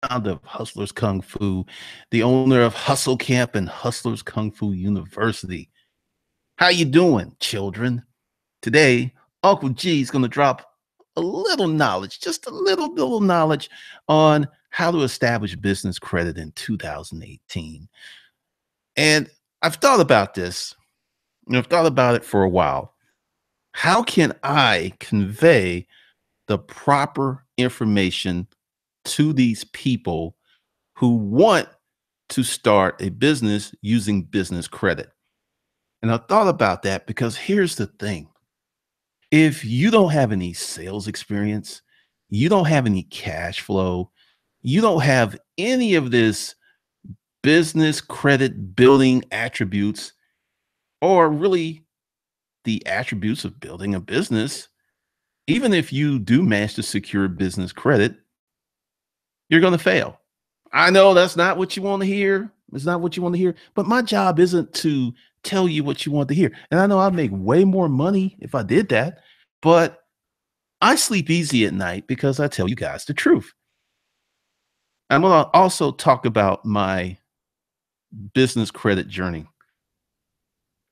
founder of Hustlers Kung Fu, the owner of Hustle Camp and Hustlers Kung Fu University. How you doing, children? Today, Uncle G is going to drop a little knowledge, just a little knowledge on how to establish business credit in 2018. And I've thought about this, and I've thought about it for a while. How can I convey the proper information to these people who want to start a business using business credit? And I thought about that because here's the thing. If you don't have any sales experience, you don't have any cash flow, you don't have any of this business credit building attributes, or really the attributes of building a business, even if you do manage to secure business credit, you're going to fail. I know that's not what you want to hear. It's not what you want to hear, but my job isn't to tell you what you want to hear. And I know I'd make way more money if I did that, but I sleep easy at night because I tell you guys the truth. I'm going to also talk about my business credit journey.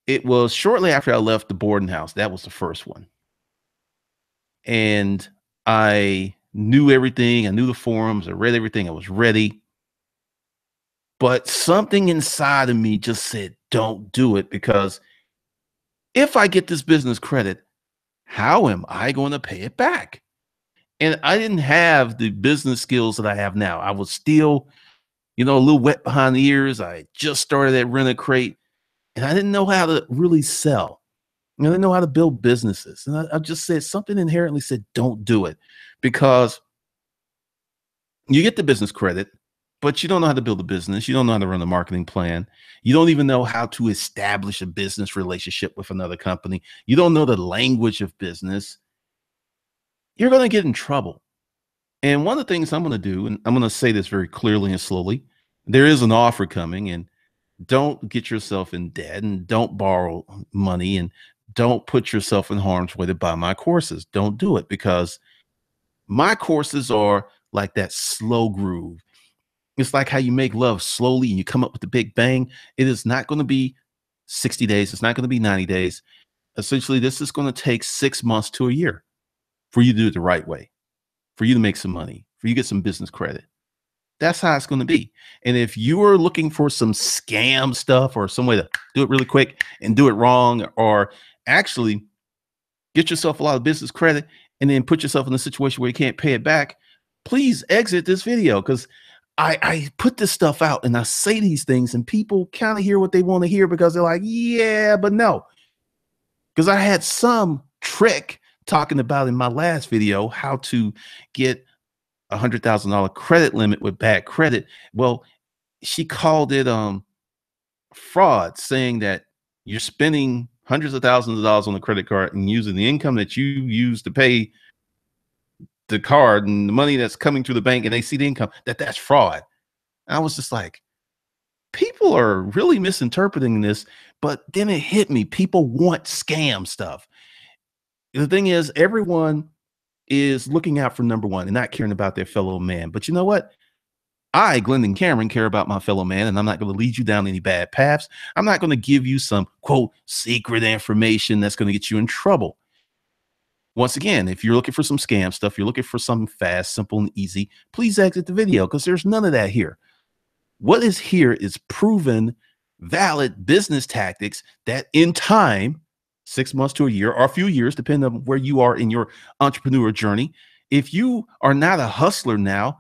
It was shortly after I left the boarding house. That was the first one. And I knew everything. I knew the forums. I read everything. I was ready. But something inside of me just said, don't do it, because if I get this business credit, how am I going to pay it back? And I didn't have the business skills that I have now. I was still, a little wet behind the ears. I just started at Rent a Crate, and I didn't know how to really sell. I didn't know how to build businesses. And I just said, something inherently said, don't do it, because you get the business credit, but you don't know how to build a business. You don't know how to run a marketing plan. You don't even know how to establish a business relationship with another company. You don't know the language of business. You're going to get in trouble. And one of the things I'm going to do, and I'm going to say this very clearly and slowly, there is an offer coming, and don't get yourself in debt, and don't borrow money, and don't put yourself in harm's way to buy my courses. Don't do it, because my courses are like that slow groove. It's like how you make love slowly and you come up with the big bang. It is not going to be 60 days. It's not going to be 90 days. Essentially, this is going to take 6 months to a year for you to do it the right way, for you to make some money, for you to get some business credit. That's how it's going to be. And if you are looking for some scam stuff or some way to do it really quick and do it wrong, or actually get yourself a lot of business credit and then put yourself in a situation where you can't pay it back, please exit this video, because I put this stuff out and I say these things and people kind of hear what they want to hear, because they're like, yeah, but no. Because I had some trick talking about in my last video, how to get $100,000 credit limit with bad credit. Well, she called it fraud, saying that you're spending hundreds of thousands of dollars on the credit card and using the income that you use to pay the card and the money that's coming through the bank, and they see the income, that's fraud. And I was just like, people are really misinterpreting this. But then it hit me. People want scam stuff. The thing is, everyone is looking out for number one and not caring about their fellow man. But you know what? I, Glendon Cameron, care about my fellow man, and I'm not going to lead you down any bad paths. I'm not going to give you some, quote, secret information that's going to get you in trouble. Once again, if you're looking for some scam stuff, you're looking for something fast, simple, and easy, please exit the video, because there's none of that here. What is here is proven, valid business tactics that in time, 6 months to a year or a few years, depending on where you are in your entrepreneur journey, if you are not a hustler now,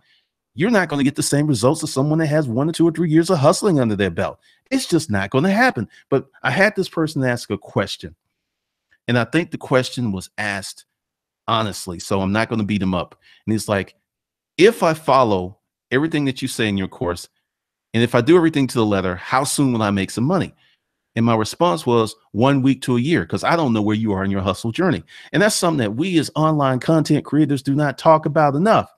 you're not going to get the same results as someone that has 1 or 2 or 3 years of hustling under their belt. It's just not going to happen. But I had this person ask a question, and I think the question was asked honestly, so I'm not going to beat him up. And he's like, if I follow everything that you say in your course, and if I do everything to the letter, how soon will I make some money? And my response was 1 week to a year, because I don't know where you are in your hustle journey. And that's something that we as online content creators do not talk about enough.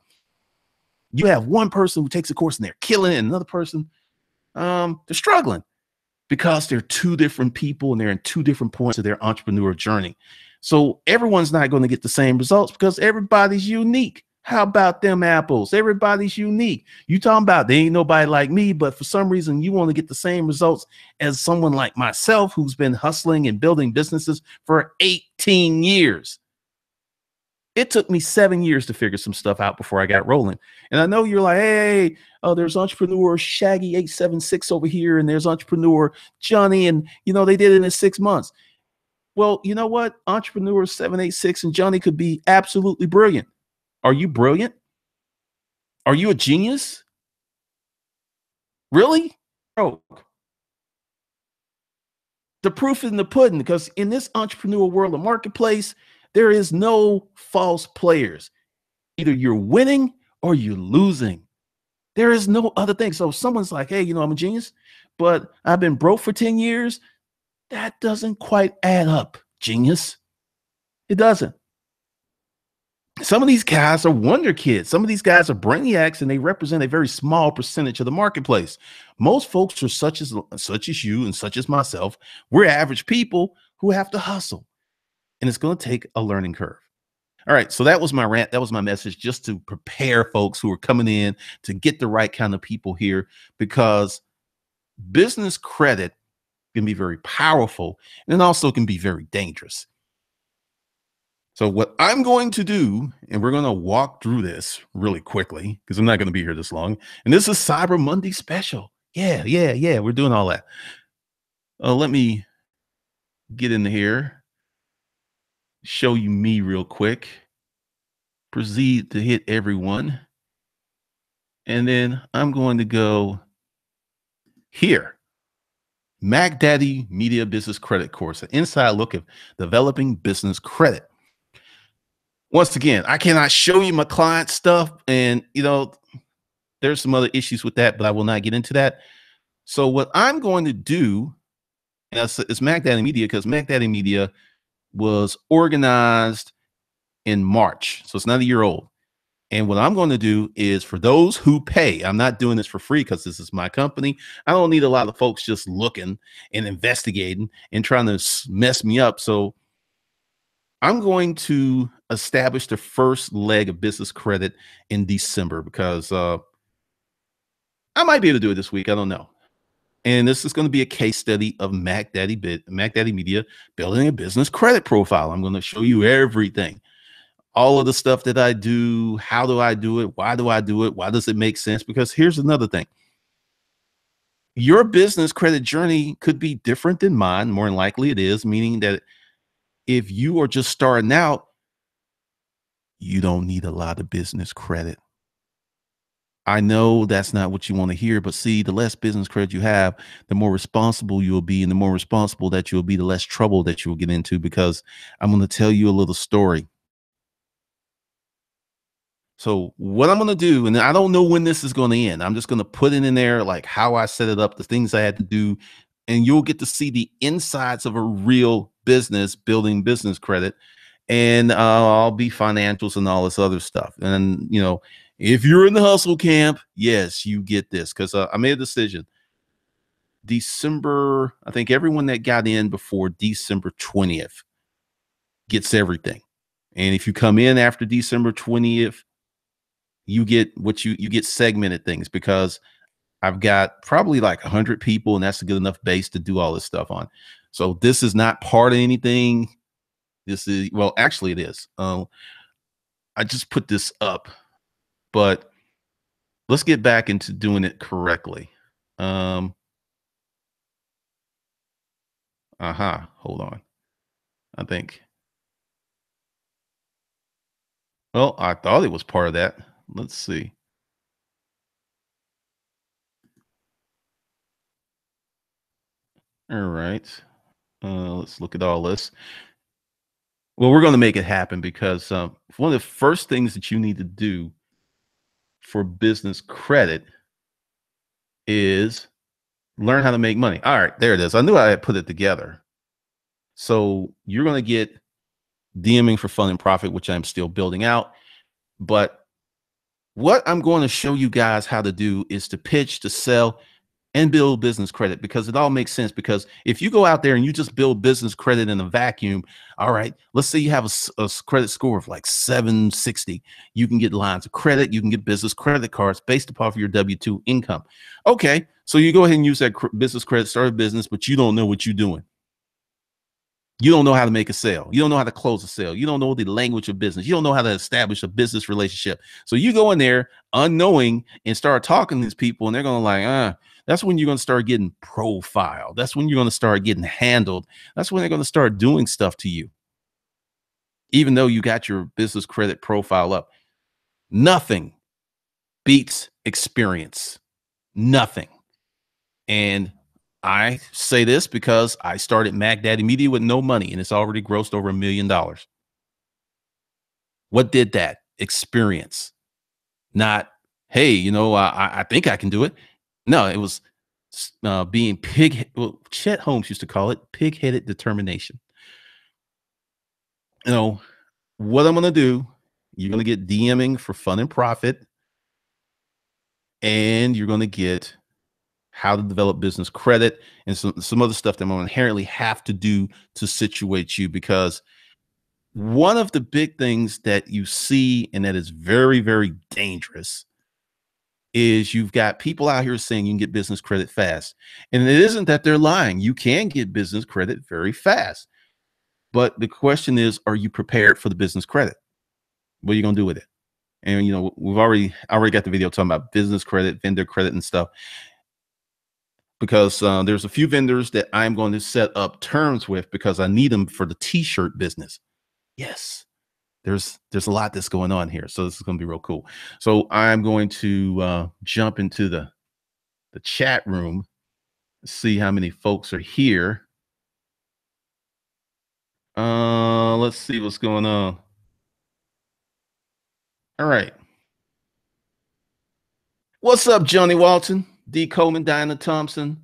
You have one person who takes a course and they're killing it, and another person, they're struggling, because they're two different people and they're in two different points of their entrepreneur journey. So everyone's not going to get the same results, because everybody's unique. How about them apples? Everybody's unique. You talking about there ain't nobody like me, but for some reason you want to get the same results as someone like myself who's been hustling and building businesses for 18 years. It took me 7 years to figure some stuff out before I got rolling. And I know you're like, hey, oh, there's entrepreneur Shaggy 876 over here, and there's entrepreneur Johnny, and they did it in 6 months. Well, you know what? Entrepreneur 786 and Johnny could be absolutely brilliant. Are you brilliant? Are you a genius? Really? Oh, the proof is in the pudding, because in this entrepreneur world of marketplace, there is no false players. Either you're winning or you're losing. There is no other thing. So if someone's like, hey, I'm a genius, but I've been broke for 10 years, that doesn't quite add up, genius. It doesn't. Some of these guys are wonder kids. Some of these guys are brainiacs, and they represent a very small percentage of the marketplace. Most folks are such as you and such as myself. We're average people who have to hustle, and it's going to take a learning curve. All right, so that was my rant. That was my message, just to prepare folks who are coming in to get the right kind of people here, because business credit can be very powerful and also can be very dangerous. So what I'm going to do, and we're going to walk through this really quickly because I'm not going to be here this long. And this is Cyber Monday special. Yeah. We're doing all that. Let me get in here, show you me real quick. Proceed to hit everyone. And then I'm going to go here. Mac Daddy Media Business Credit Course, an inside look at developing business credit. Once again, I cannot show you my client stuff, and there's some other issues with that, but I will not get into that. So what I'm going to do is Mac Daddy Media, because Mac Daddy Media was organized in March, so it's not a year old. And what I'm going to do is, for those who pay, I'm not doing this for free because this is my company. I don't need a lot of folks just looking and investigating and trying to mess me up. So I'm going to establish the first leg of business credit in December, because I might be able to do it this week. I don't know. And this is going to be a case study of Mac Daddy Media building a business credit profile. I'm going to show you everything. All of the stuff that I do. How do I do it? Why do I do it? Why does it make sense? Because here's another thing. Your business credit journey could be different than mine. More than likely it is, meaning that if you are just starting out, you don't need a lot of business credit. I know that's not what you want to hear, but see, the less business credit you have, the more responsible you'll be, and the more responsible that you'll be, the less trouble that you'll get into, because I'm going to tell you a little story. So what I'm going to do, and I don't know when this is going to end, I'm just going to put it in there, like how I set it up, the things I had to do, and you'll get to see the insides of a real business building business credit. And I'll be financials and all this other stuff. And, if you're in the hustle camp, yes, you get this, because I made a decision. December, I think everyone that got in before December 20th gets everything. And if you come in after December 20th, you get what you get segmented things, because I've got probably like 100 people, and that's a good enough base to do all this stuff on. So this is not part of anything. This is, well, actually it is. I just put this up, but let's get back into doing it correctly. Hold on. I think. Well, I thought it was part of that. Let's see. All right. Let's look at all this. Well, we're going to make it happen, because one of the first things that you need to do for business credit is learn how to make money. All right, there it is. I knew I had put it together. So you're going to get DMing for fun and profit, which I'm still building out. But what I'm going to show you guys how to do is to pitch, to sell, and build business credit, because it all makes sense. Because if you go out there and you just build business credit in a vacuum, all right, let's say you have a credit score of like 760. You can get lines of credit, you can get business credit cards based upon your W-2 income. Okay, so you go ahead and use that business credit, start a business, but you don't know what you're doing. You don't know how to make a sale. You don't know how to close a sale. You don't know the language of business. You don't know how to establish a business relationship. So you go in there unknowing and start talking to these people, and they're going to like, that's when you're going to start getting profiled. That's when you're going to start getting handled. That's when they're going to start doing stuff to you, even though you got your business credit profile up. Nothing beats experience. Nothing. And I say this because I started Mac Daddy Media with no money, and it's already grossed over $1 million. What did that? Experience. Not, hey, I think I can do it. No, it was being well, Chet Holmes used to call it pig-headed determination. What I'm going to do, you're going to get DMing for fun and profit, and you're going to get how to develop business credit and some other stuff that I'm going to inherently have to do to situate you. Because one of the big things that you see, and that is very, very dangerous, is you've got people out here saying you can get business credit fast. And it isn't that they're lying. You can get business credit very fast. But the question is, are you prepared for the business credit? What are you going to do with it? And, we've already got the video talking about business credit, vendor credit and stuff. Because there's a few vendors that I'm going to set up terms with because I need them for the t-shirt business. Yes, there's a lot that's going on here. So this is going to be real cool. So I'm going to jump into the chat room, see how many folks are here. Let's see what's going on. All right. What's up, Johnny Walton, D. Coleman, Diana Thompson,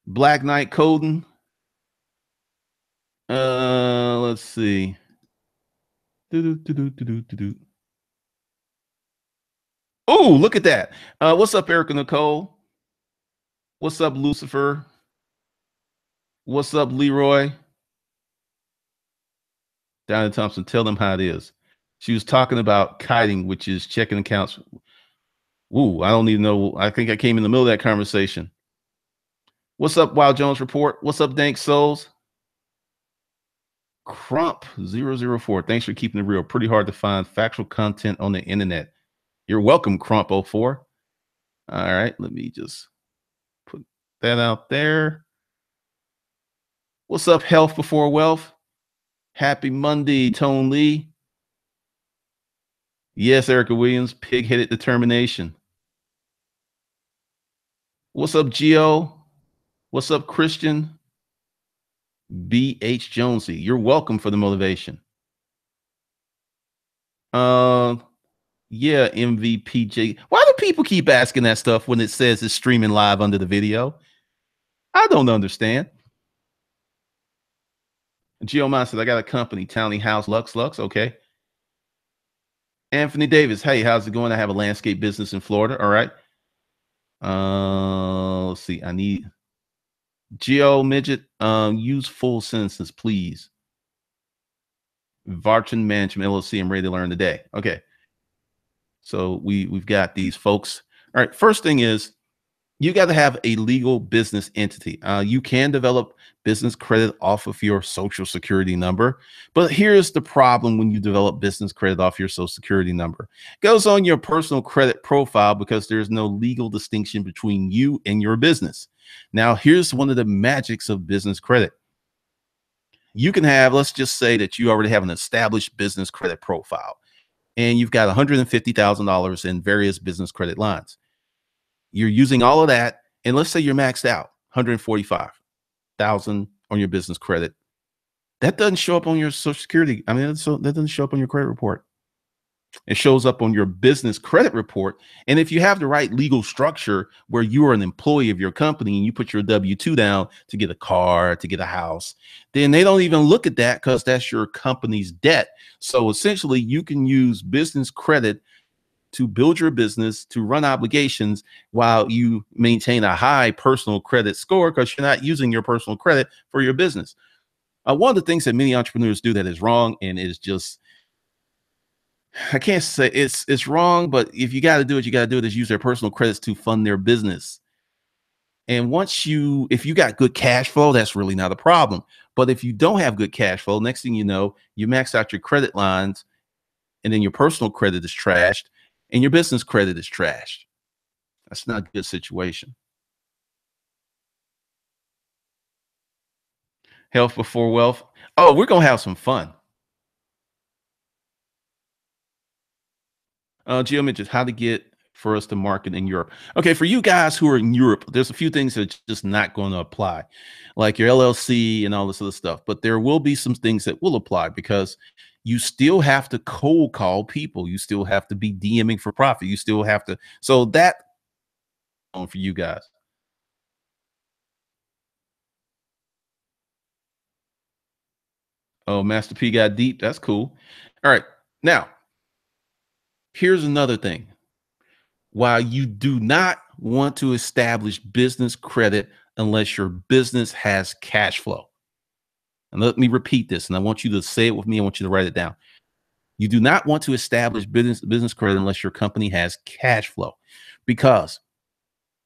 Black Knight Coden? Let's see. Oh, look at that. What's up, Erica Nicole? What's up, Lucifer? What's up, Leroy? Diana Thompson, tell them how it is. She was talking about kiting, which is checking accounts. Ooh, I don't even know. I think I came in the middle of that conversation. What's up, Wild Jones Report? What's up, Dank Souls? Crump004. Thanks for keeping it real. Pretty hard to find factual content on the internet. You're welcome, Crump04. All right, let me just put that out there. What's up, Health Before Wealth? Happy Monday, Tone Lee. Yes, Erica Williams, pig-headed determination. What's up, Gio? What's up, Christian? B.H. Jonesy, you're welcome for the motivation. Yeah, MVPJ. Why do people keep asking that stuff when it says it's streaming live under the video? I don't understand. Gio said, I got a company, Townie House Lux. Okay. Anthony Davis, hey, how's it going? I have a landscape business in Florida. All right. Let's see. I need Geo Midget. Use full sentences, please. Vartran Management LLC. I'm ready to learn today. Okay. So we've got these folks. All right. First thing is, you got to have a legal business entity. You can develop business credit off of your social security number, but here's the problem when you develop business credit off your social security number. It goes on your personal credit profile because there's no legal distinction between you and your business. Now, here's one of the magics of business credit. You can have, let's just say that you already have an established business credit profile, and you've got $150,000 in various business credit lines. You're using all of that, and let's say you're maxed out, $145,000 on your business credit. That doesn't show up on your Social Security. I mean, that doesn't show up on your credit report. It shows up on your business credit report. And if you have the right legal structure where you are an employee of your company and you put your W-2 down to get a car, to get a house, then they don't even look at that because that's your company's debt. So essentially, you can use business credit to build your business, to run obligations while you maintain a high personal credit score because you're not using your personal credit for your business. One of the things that many entrepreneurs do that is wrong and is just, I can't say it's wrong, but if you got to do it, you got to do it, is use their personal credits to fund their business. And if you got good cash flow, that's really not a problem. But if you don't have good cash flow, next thing you know, you max out your credit lines and then your personal credit is trashed and your business credit is trashed. That's not a good situation. Health before wealth. Oh, we're going to have some fun. Geo mentions how to get for us to market in Europe. Okay, for you guys who are in Europe, there's a few things that are just not going to apply, like your LLC and all this other stuff. But there will be some things that will apply because you still have to cold call people. You still have to be DMing for profit. You still have to. So that on for you guys. Oh, Master P got deep. That's cool. All right. Now, here's another thing. While you do not want to establish business credit unless your business has cash flow. And let me repeat this, and I want you to say it with me. I want you to write it down. You do not want to establish business credit unless your company has cash flow. Because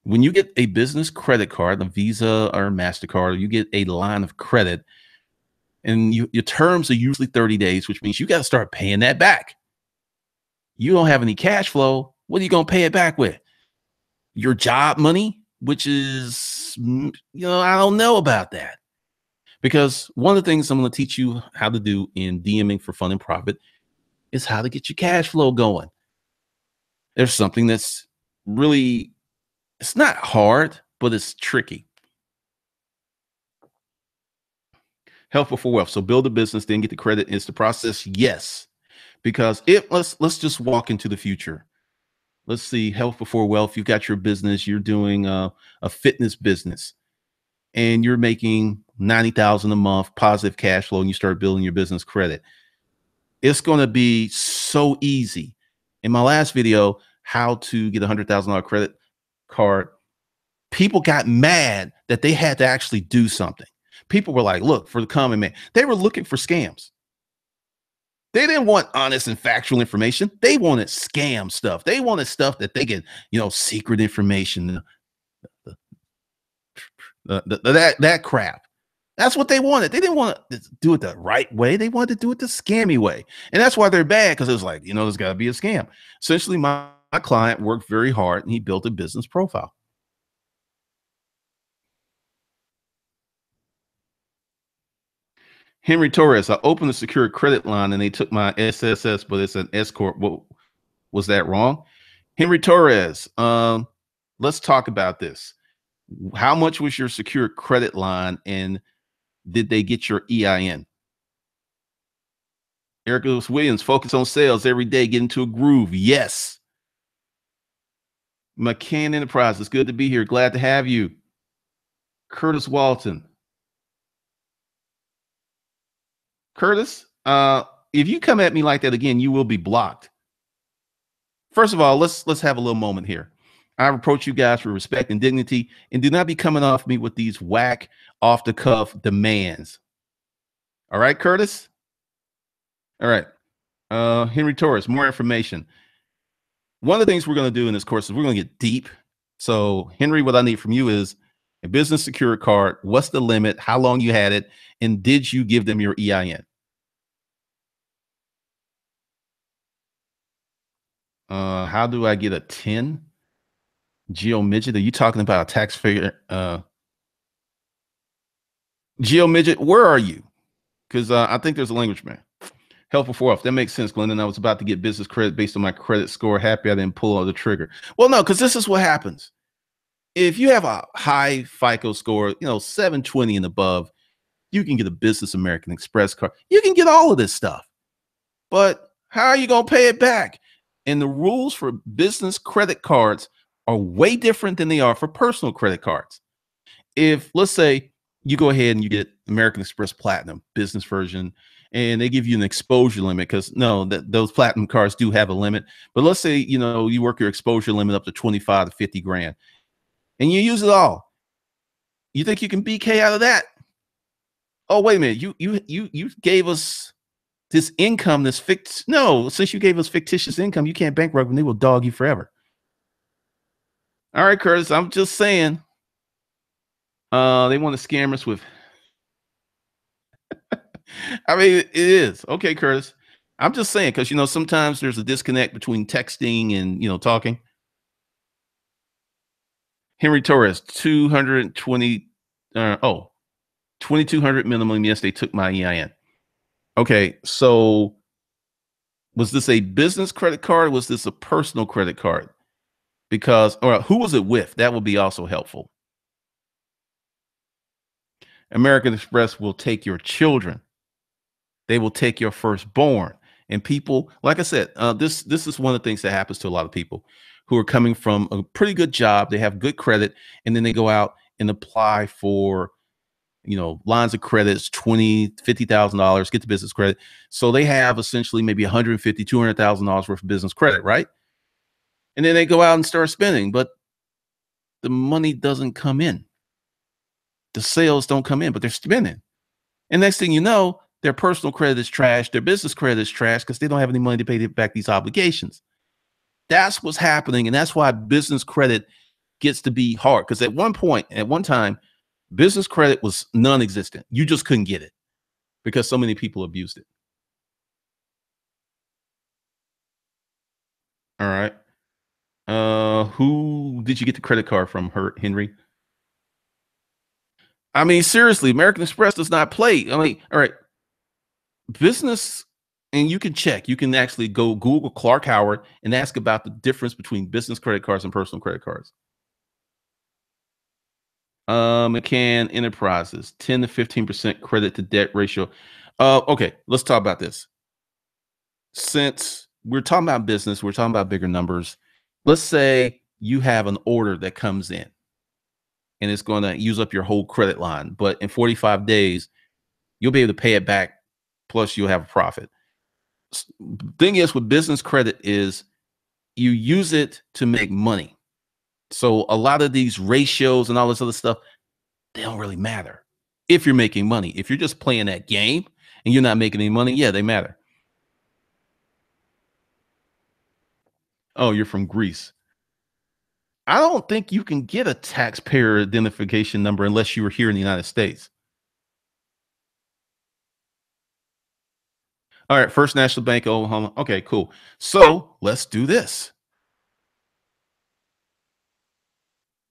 when you get a business credit card, a Visa or a MasterCard, or you get a line of credit, and your terms are usually 30 days, which means you got to start paying that back. You don't have any cash flow. What are you going to pay it back with? Your job money, which is, I don't know about that. Because one of the things I'm going to teach you how to do in DMing for fun and profit is how to get your cash flow going. There's something that's really, it's not hard, but it's tricky. Health before wealth. So build a business, then get the credit. Is the process? Yes. Because let's just walk into the future. Let's see, health before wealth. You've got your business. You're doing a fitness business, and you're making 90,000 a month, positive cash flow, and you start building your business credit. It's going to be so easy. In my last video, how to get $100,000 credit card, people got mad that they had to actually do something. People were like, look, for the common man, they were looking for scams. They didn't want honest and factual information. They wanted scam stuff. They wanted stuff that they could, secret information, that crap. That's what they wanted. They didn't want to do it the right way. They wanted to do it the scammy way. And that's why they're bad, because it was like, there's got to be a scam. Essentially, my client worked very hard and he built a business profile. Henry Torres, I opened a secured credit line and they took my SSS, but it's an S Corp. What, was that wrong? Henry Torres, let's talk about this. How much was your secured credit line and did they get your EIN? Erica Williams, focus on sales every day, get into a groove. Yes. McCann Enterprise, it's good to be here. Glad to have you. Curtis Walton. Curtis, if you come at me like that again, you will be blocked. First of all, let's have a little moment here. I approach you guys with respect and dignity, and do not be coming off me with these whack, off the cuff demands. All right, Curtis? All right. Henry Torres, more information. One of the things we're going to do in this course is we're going to get deep. So, Henry, what I need from you is a business secured card. What's the limit? How long you had it? And did you give them your EIN? How do I get a 10? Geo Midget, are you talking about a tax figure? Geo Midget, where are you? Because I think there's a language man. Health before wealth. That makes sense, Glendon. I was about to get business credit based on my credit score. Happy I didn't pull out the trigger. Well, no, because this is what happens. If you have a high FICO score, 720 and above, you can get a Business American Express card. You can get all of this stuff. But how are you going to pay it back? And the rules for business credit cards are way different than they are for personal credit cards. If, let's say, you go ahead and you get American Express Platinum business version, and they give you an exposure limit because no, that those platinum cards do have a limit. But let's say you work your exposure limit up to 25 to 50 grand, and you use it all. You think you can BK out of that? Oh, wait a minute. You gave us this income, this fixed. No, since you gave us fictitious income, you can't bankrupt and they will dog you forever. All right, Curtis. I'm just saying. They want to scam us with. I mean, it is okay, Curtis. I'm just saying because sometimes there's a disconnect between texting and talking. Henry Torres, 220. 2,200 minimum. Yes, they took my EIN. Okay, so was this a business credit card? Or was this a personal credit card? Because, or who was it with? That would be also helpful. American Express will take your children. They will take your firstborn. And people, like I said, this is one of the things that happens to a lot of people who are coming from a pretty good job. They have good credit, and then they go out and apply for lines of credits, $20,000, $50,000, get the business credit. So they have essentially maybe $150,000, $200,000 worth of business credit, right? And then they go out and start spending, but the money doesn't come in. The sales don't come in, but they're spending. And next thing you know, their personal credit is trash. Their business credit is trash because they don't have any money to pay back these obligations. That's what's happening. And that's why business credit gets to be hard. Because at one time, business credit was non-existent. You just couldn't get it because so many people abused it. All right. Who did you get the credit card from, Henry? I mean, seriously, American Express does not play. I mean, all right, business, and you can check. You can actually go Google Clark Howard and ask about the difference between business credit cards and personal credit cards. McCann Enterprises, 10 to 15% credit to debt ratio. Okay, let's talk about this. Since we're talking about business, we're talking about bigger numbers. Let's say you have an order that comes in and it's going to use up your whole credit line, but in 45 days, you'll be able to pay it back. Plus, you'll have a profit. Thing is, with business credit is you use it to make money. So a lot of these ratios and all this other stuff, they don't really matter if you're making money. If you're just playing that game and you're not making any money, yeah, they matter. Oh, you're from Greece. I don't think you can get a taxpayer identification number unless you were here in the United States. All right, First National Bank of Oklahoma. Okay, cool. So let's do this.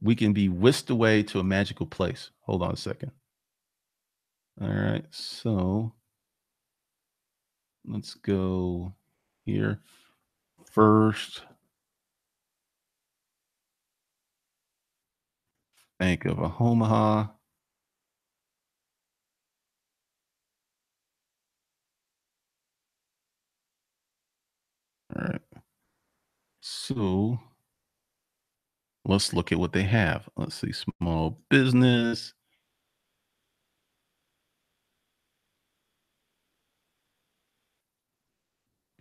We can be whisked away to a magical place. Hold on a second. All right, so let's go here. First Bank of Omaha. All right. So let's look at what they have. Let's see, small business.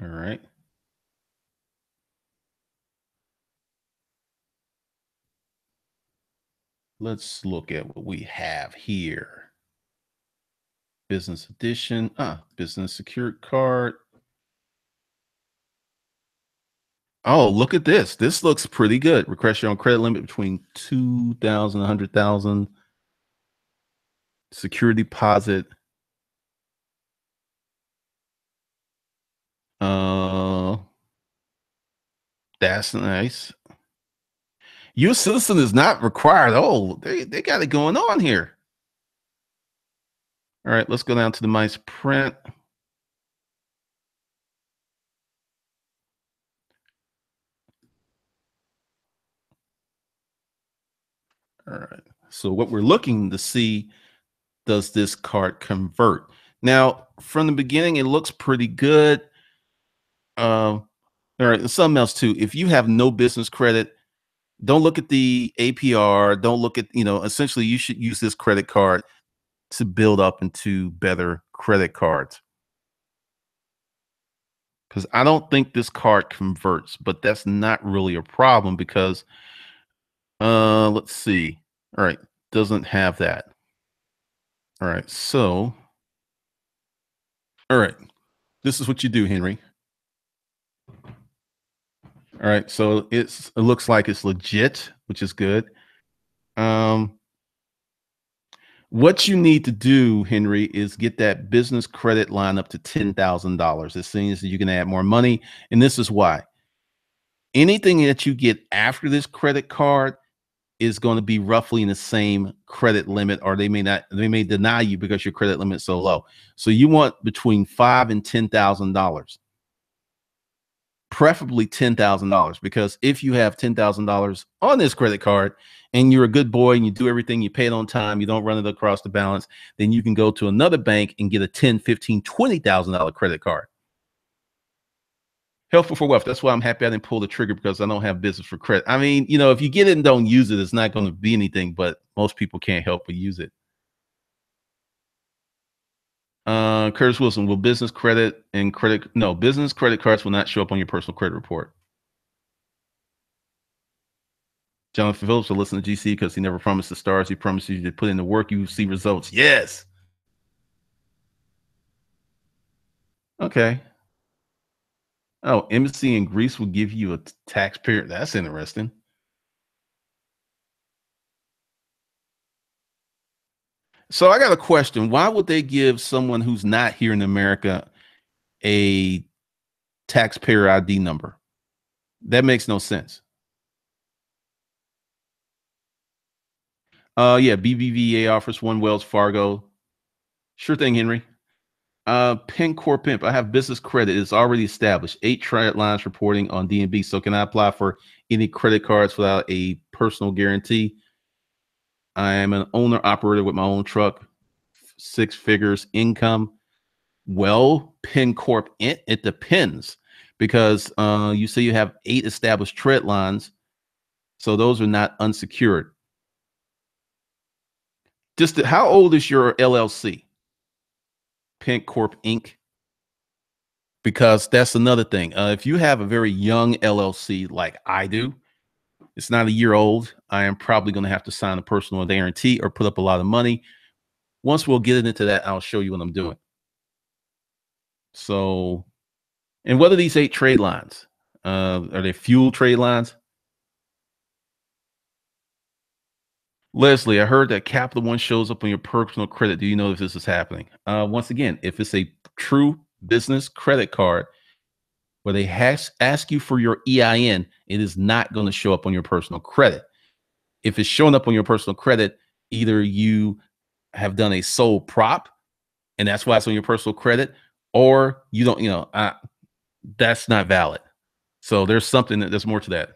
All right. Let's look at what we have here. Business edition. Business secured card. Oh, look at this. This looks pretty good. Request your own credit limit between 2,000, 100,000. Security deposit. Uh, that's nice. U.S. citizen is not required. Oh, they got it going on here. All right, let's go down to the mice print. All right. So what we're looking to see, does this card convert? Now, from the beginning, it looks pretty good. All right, something else too. If you have no business credit, don't look at the APR. Don't look at, essentially you should use this credit card to build up into better credit cards. because I don't think this card converts, but that's not really a problem because let's see. All right, doesn't have that. All right, so all right, this is what you do, Henry. All right, so it looks like it's legit, which is good. Um, what you need to do, Henry, is get that business credit line up to $10,000. It seems that you can add more money, and this is why. Anything that you get after this credit card is going to be roughly in the same credit limit, or they may deny you because your credit limit is so low. So you want between $5,000 and $10,000, preferably $10,000, because if you have $10,000 on this credit card and you're a good boy and you do everything, you pay it on time, you don't run it across the balance, then you can go to another bank and get a 10, 15, $20,000 credit card. Helpful for wealth. That's why I'm happy I didn't pull the trigger, because I don't have business for credit. I mean, if you get it and don't use it, it's not going to be anything, but most people can't help but use it. Curtis Wilson, will business credit and credit? No, business credit cards will not show up on your personal credit report. Jonathan Phillips will listen to GC because he never promised the stars. He promised you to put in the work, you see results. Yes. Okay. Oh, embassy in Greece will give you a taxpayer. That's interesting. So I got a question. Why would they give someone who's not here in America a taxpayer ID number? That makes no sense. Yeah, BBVA offers one, Wells Fargo. Sure thing, Henry. Pin Core Pimp. I have business credit. It's already established. 8 trade lines reporting on DNB. So can I apply for any credit cards without a personal guarantee? I am an owner operator with my own truck, 6 figures income. Well, Pin Corp, it depends, because you say you have 8 established trade lines, so those are not unsecured. How old is your LLC? Pin Corp Inc. Because that's another thing. If you have a very young LLC like I do, it's not a year old, I am probably going to have to sign a personal guarantee or put up a lot of money. Once we'll get into that, I'll show you what I'm doing. So, and what are these 8 trade lines? Are they fuel trade lines? Leslie, I heard that Capital One shows up on your personal credit. Do you know if this is happening? Once again, if it's a true business credit card where they ask you for your EIN, it is not going to show up on your personal credit. If it's showing up on your personal credit, either you have done a sole prop and that's why it's on your personal credit, or you don't, that's not valid. So there's more to that.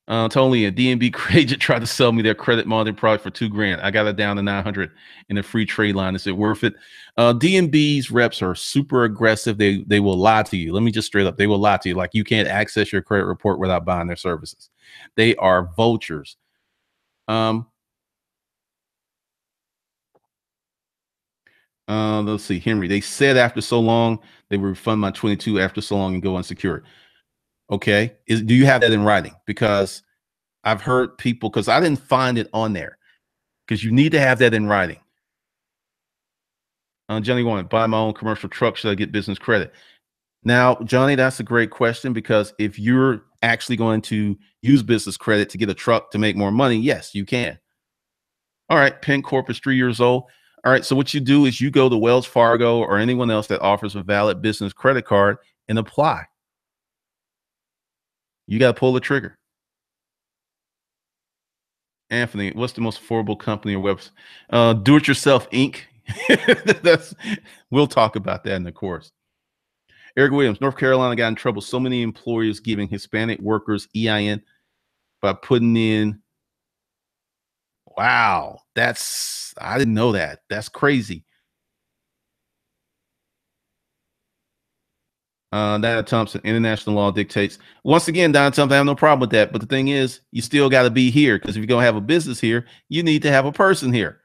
Totally, a DNB agent tried to sell me their credit monitoring product for $2,000. I got it down to 900 in a free trade line. Is it worth it? DNB's reps are super aggressive. They will lie to you. Let me just straight up, they will lie to you. Like, you can't access your credit report without buying their services. They are vultures. Let's see, Henry. They said after so long they would refund my 22 after so long and go unsecured. Okay, do you have that in writing? Because I've heard people, because I didn't find it on there, because you need to have that in writing. Johnny wanted buy my own commercial truck. Should I get business credit? Now, Johnny, that's a great question, because if you're actually going to use business credit to get a truck to make more money, yes, you can. All right, Penn Corp is 3 years old. All right, so what you do is you go to Wells Fargo or anyone else that offers a valid business credit card and apply. You got to pull the trigger. Anthony, what's the most affordable company or website? Do It Yourself Inc. We'll talk about that in the course. Eric Williams, North Carolina got in trouble. So many employers giving Hispanic workers EIN by putting in. Wow, I didn't know that. That's crazy. Donna Thompson, international law dictates. Once again, Donna Thompson, I have no problem with that. But the thing is, you still got to be here, because if you're going to have a business here, you need to have a person here.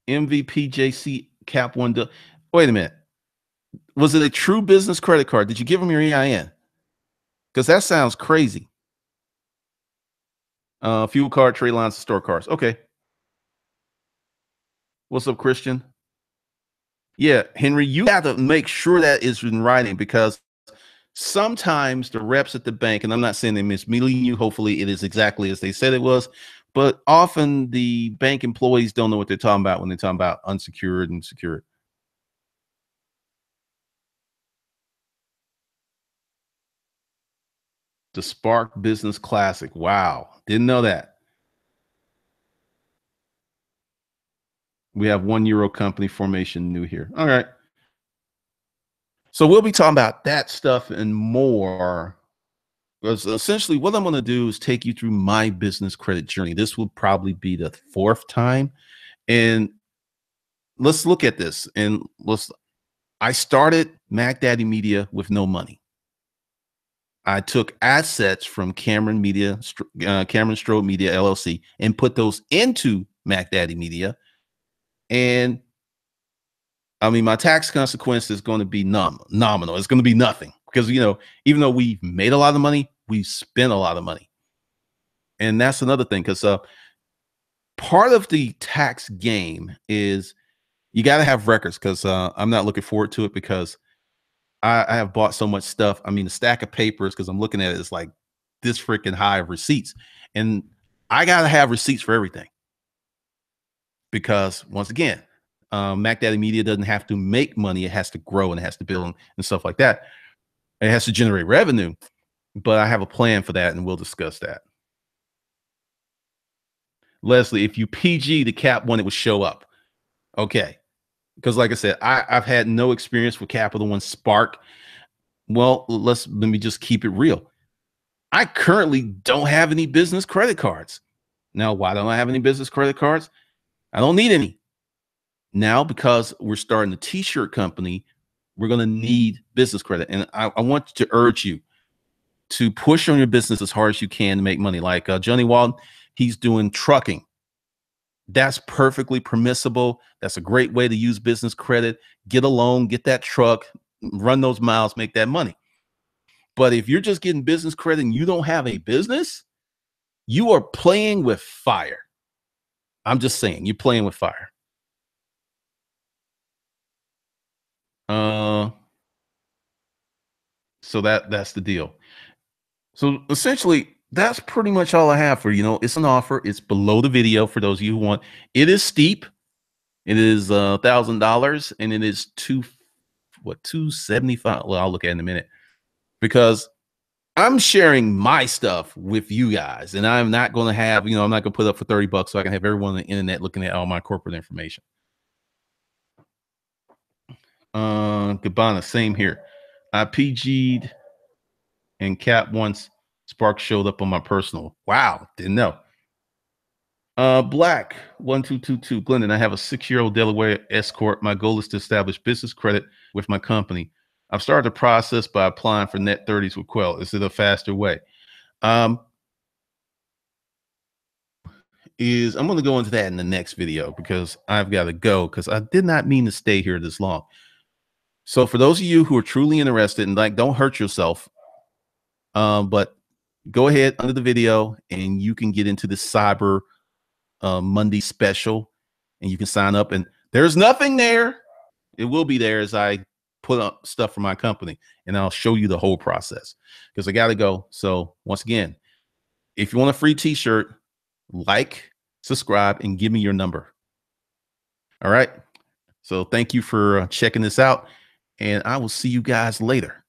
MVPJC Cap One. Wait a minute. Was it a true business credit card? Did you give them your EIN? Because that sounds crazy. Fuel card, trade lines, store cards. Okay. What's up, Christian? Yeah, Henry, you got to make sure that is in writing because sometimes the reps at the bank, and I'm not saying they misleading you. Hopefully, it is exactly as they said it was. But often the bank employees don't know what they're talking about when they're talking about unsecured and secured. The Spark Business Classic. Wow. Didn't know that. We have €1 company formation new here. All right. So we'll be talking about that stuff and more. Because essentially, what I'm going to do is take you through my business credit journey. This will probably be the fourth time. And let's look at this. I started Mac Daddy Media with no money. I took assets from Cameron Strode Media LLC, and put those into Mac Daddy Media. And I mean, my tax consequence is going to be nominal. It's going to be nothing because, even though we made a lot of money, we spent a lot of money. And that's another thing because part of the tax game is you got to have records because I'm not looking forward to it because I have bought so much stuff. I mean, a stack of papers because I'm looking at it is like this freaking high of receipts. And I got to have receipts for everything because once again, Mac Daddy Media doesn't have to make money. It has to grow and it has to build and stuff like that. It has to generate revenue, but I have a plan for that and we'll discuss that. Leslie, if you PG the Cap One, it will show up. Okay. Because like I said, I've had no experience with Capital One Spark. Well, let me just keep it real. I currently don't have any business credit cards. Now, why don't I have any business credit cards? I don't need any. Now, because we're starting a t-shirt company, we're going to need business credit. And I want to urge you to push on your business as hard as you can to make money. Like Johnny Walton, he's doing trucking. That's perfectly permissible. That's a great way to use business credit. Get a loan, get that truck, run those miles, make that money. But if you're just getting business credit and you don't have a business, you are playing with fire. I'm just saying, you're playing with fire. So that's the deal. So essentially, that's pretty much all I have for it's an offer. It's below the video for those of you who want. It is steep. It is $1,000, and it is 275. Well, I'll look at it in a minute because I'm sharing my stuff with you guys, and I'm not going to have I'm not going to put up for $30 so I can have everyone on the internet looking at all my corporate information. Gabbana, same here. I PG'd and Cap once Spark showed up on my personal. Wow, didn't know. Black 1222 Glendon. I have a 6-year-old Delaware escort. My goal is to establish business credit with my company. I've started the process by applying for net 30s with Quell. Is it a faster way? I'm going to go into that in the next video because I've got to go because I did not mean to stay here this long. So for those of you who are truly interested and don't hurt yourself, but go ahead under the video and you can get into the Cyber Monday special and you can sign up, and there's nothing there. It will be there as I put up stuff for my company, and I'll show you the whole process because I got to go. So once again, if you want a free t-shirt, subscribe, and give me your number. All right. So thank you for checking this out, and I will see you guys later.